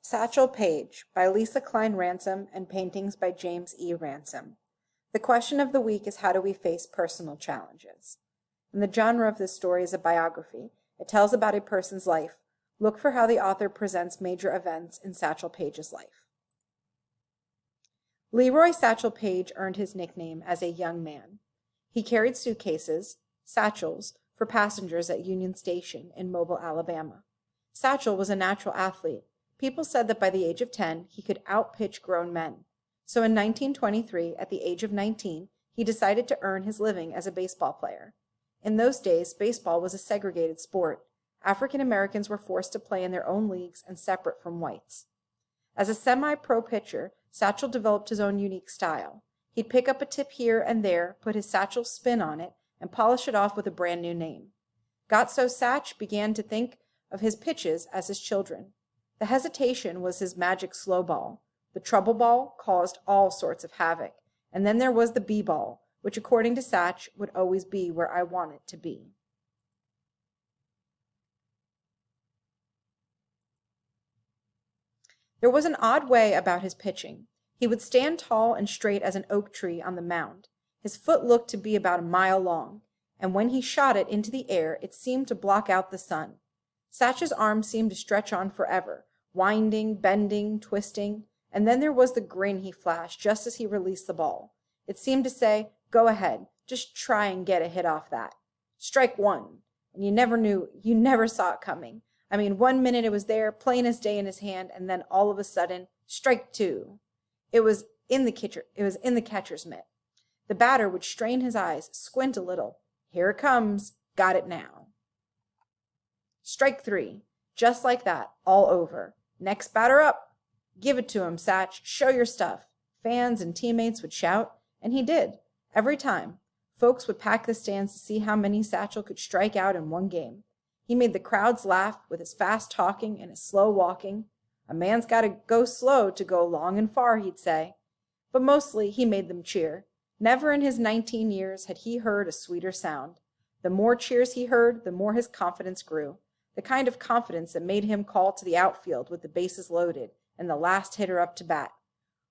Satchel Paige by Lisa Klein Ransom and paintings by James E. Ransom. The question of the week is, how do we face personal challenges? And the genre of this story is a biography. It tells about a person's life. Look for how the author presents major events in Satchel Paige's life. Leroy Satchel Paige earned his nickname as a young man. He carried suitcases, satchels, for passengers at Union Station in Mobile, Alabama. Satchel was a natural athlete. People said that by the age of 10, he could outpitch grown men. So in 1923, at the age of 19, he decided to earn his living as a baseball player. In those days, baseball was a segregated sport. African Americans were forced to play in their own leagues and separate from whites. As a semi-pro pitcher, Satchel developed his own unique style. He'd pick up a tip here and there, put his Satchel spin on it, and polish it off with a brand new name. Got so Satch began to think of his pitches as his children. The hesitation was his magic slow ball. The trouble ball caused all sorts of havoc. And then there was the b-ball, which according to Satch would always be where I want it to be. There was an odd way about his pitching. He would stand tall and straight as an oak tree on the mound. His foot looked to be about a mile long, and when he shot it into the air, it seemed to block out the sun. Satch's arms seemed to stretch on forever, winding, bending, twisting, and then there was the grin he flashed just as he released the ball. It seemed to say, "Go ahead, just try and get a hit off that. Strike one." And you never saw it coming. I mean, 1 minute it was there, plain as day in his hand, and then all of a sudden, strike two. It was in the catcher's mitt. The batter would strain his eyes, squint a little. Here it comes. Got it now. Strike three. Just like that, all over. Next batter up. Give it to him, Satch. Show your stuff. Fans and teammates would shout, and he did. Every time. Folks would pack the stands to see how many Satchel could strike out in one game. He made the crowds laugh with his fast talking and his slow walking. A man's got to go slow to go long and far, he'd say. But mostly he made them cheer. Never in his 19 years had he heard a sweeter sound. The more cheers he heard, the more his confidence grew. The kind of confidence that made him call to the outfield with the bases loaded and the last hitter up to bat.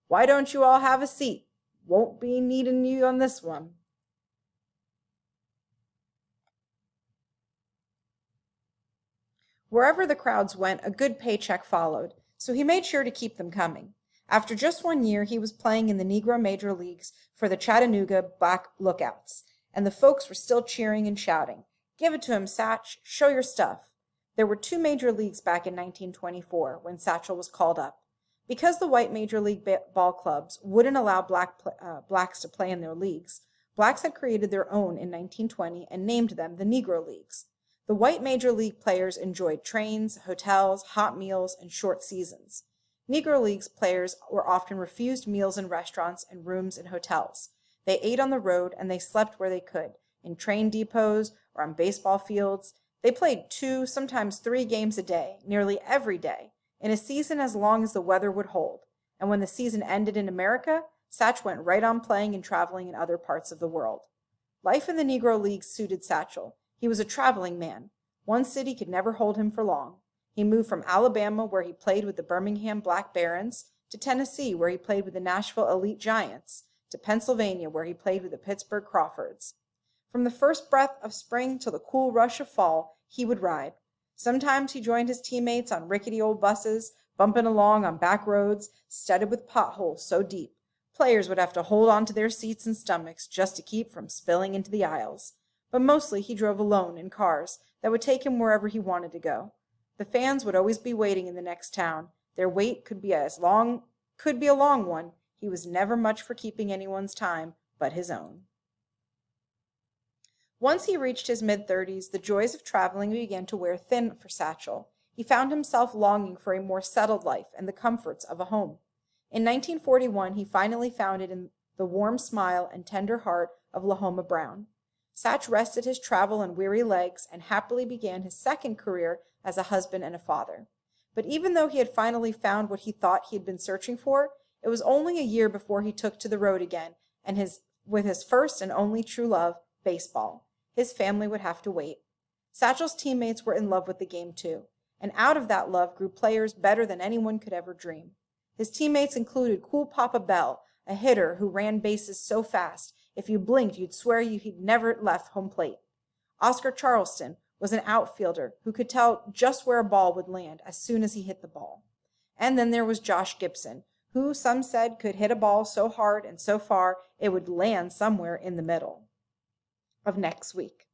"Why don't you all have a seat? Won't be needing you on this one." Wherever the crowds went, a good paycheck followed, so he made sure to keep them coming. After just 1 year, he was playing in the Negro Major Leagues for the Chattanooga Black Lookouts, and the folks were still cheering and shouting, "Give it to him, Satch. Show your stuff." There were 2 major leagues back in 1924 when Satchel was called up. Because the white Major League ball clubs wouldn't allow blacks to play in their leagues, blacks had created their own in 1920 and named them the Negro Leagues. The white Major League players enjoyed trains, hotels, hot meals, and short seasons. Negro Leagues players were often refused meals in restaurants and rooms in hotels. They ate on the road and they slept where they could, in train depots or on baseball fields. They played 2, sometimes 3 games a day, nearly every day, in a season as long as the weather would hold. And when the season ended in America, Satch went right on playing and traveling in other parts of the world. Life in the Negro Leagues suited Satchel. He was a traveling man. One city could never hold him for long. He moved from Alabama, where he played with the Birmingham Black Barons, to Tennessee, where he played with the Nashville Elite Giants, to Pennsylvania, where he played with the Pittsburgh Crawfords. From the first breath of spring till the cool rush of fall, he would ride. Sometimes he joined his teammates on rickety old buses, bumping along on back roads studded with potholes so deep, players would have to hold on to their seats and stomachs just to keep from spilling into the aisles. But mostly he drove alone in cars that would take him wherever he wanted to go. The fans would always be waiting in the next town. Their wait could be a long one. He was never much for keeping anyone's time but his own. Once he reached his mid-30s, the joys of traveling began to wear thin for Satchel. He found himself longing for a more settled life and the comforts of a home. In 1941, he finally found it in the warm smile and tender heart of Lahoma Brown. Satch rested his travel and weary legs and happily began his second career as a husband and a father. But even though he had finally found what he thought he had been searching for, it was only a year before he took to the road again, and with his first and only true love, baseball. His family would have to wait. Satchel's teammates were in love with the game too. And out of that love grew players better than anyone could ever dream. His teammates included Cool Papa Bell, a hitter who ran bases so fast, if you blinked, you'd swear he'd never left home plate. Oscar Charleston was an outfielder who could tell just where a ball would land as soon as he hit the ball. And then there was Josh Gibson, who some said could hit a ball so hard and so far it would land somewhere in the middle of next week.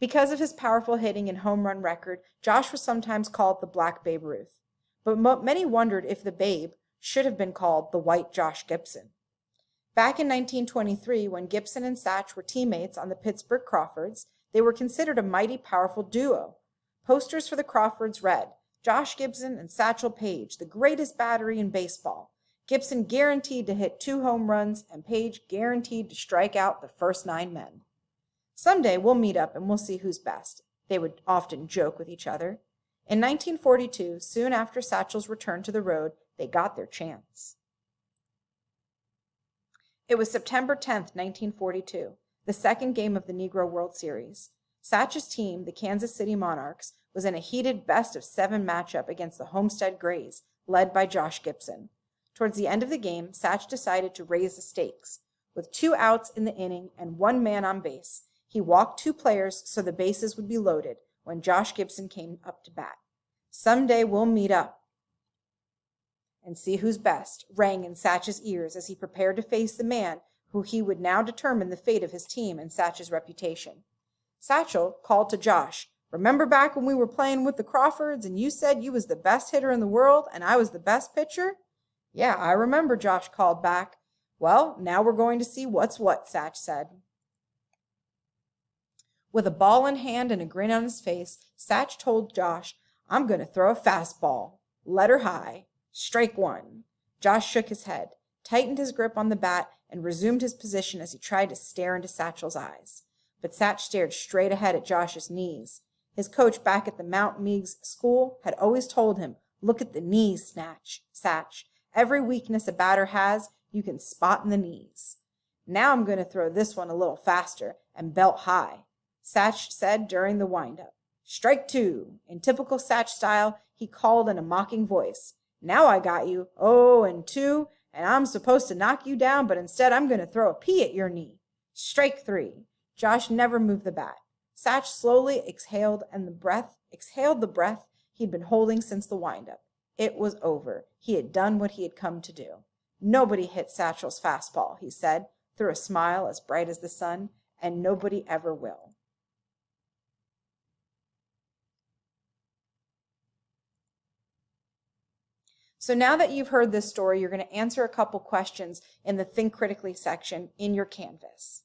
Because of his powerful hitting and home run record, Josh was sometimes called the Black Babe Ruth. But many wondered if the Babe should have been called the White Josh Gibson. Back in 1923, when Gibson and Satch were teammates on the Pittsburgh Crawfords, they were considered a mighty powerful duo. Posters for the Crawfords read, Josh Gibson and Satchel Paige, the greatest battery in baseball. Gibson guaranteed to hit 2 home runs, and Paige guaranteed to strike out the first 9 men. Someday we'll meet up and we'll see who's best, they would often joke with each other. In 1942, soon after Satchel's return to the road, they got their chance. It was September 10th, 1942, the second game of the Negro World Series. Satch's team, the Kansas City Monarchs, was in a heated best-of-7 matchup against the Homestead Grays, led by Josh Gibson. Towards the end of the game, Satch decided to raise the stakes. With 2 outs in the inning and 1 man on base, he walked 2 players so the bases would be loaded when Josh Gibson came up to bat. Someday we'll meet up and see who's best, rang in Satch's ears as he prepared to face the man who he would now determine the fate of his team and Satch's reputation. Satchel called to Josh, remember back when we were playing with the Crawfords and you said you was the best hitter in the world and I was the best pitcher? Yeah, I remember, Josh called back. Well, now we're going to see what's what, Satch said. With a ball in hand and a grin on his face, Satch told Josh, I'm going to throw a fastball. Let her high. Strike 1. Josh shook his head, tightened his grip on the bat, and resumed his position as he tried to stare into Satchel's eyes. But Satch stared straight ahead at Josh's knees. His coach back at the Mount Meigs school had always told him, look at the knees, Satch. Every weakness a batter has, you can spot in the knees. Now I'm going to throw this one a little faster and belt high, Satch said during the windup. Strike 2. In typical Satch style, he called in a mocking voice. Now I got you. 0-2, and I'm supposed to knock you down, but instead I'm going to throw a pea at your knee. Strike 3. Josh never moved the bat. Satch slowly exhaled the breath he'd been holding since the windup. It was over. He had done what he had come to do. Nobody hit Satchel's fastball, he said, through a smile as bright as the sun, and nobody ever will. So now that you've heard this story, you're going to answer a couple questions in the Think Critically section in your Canvas.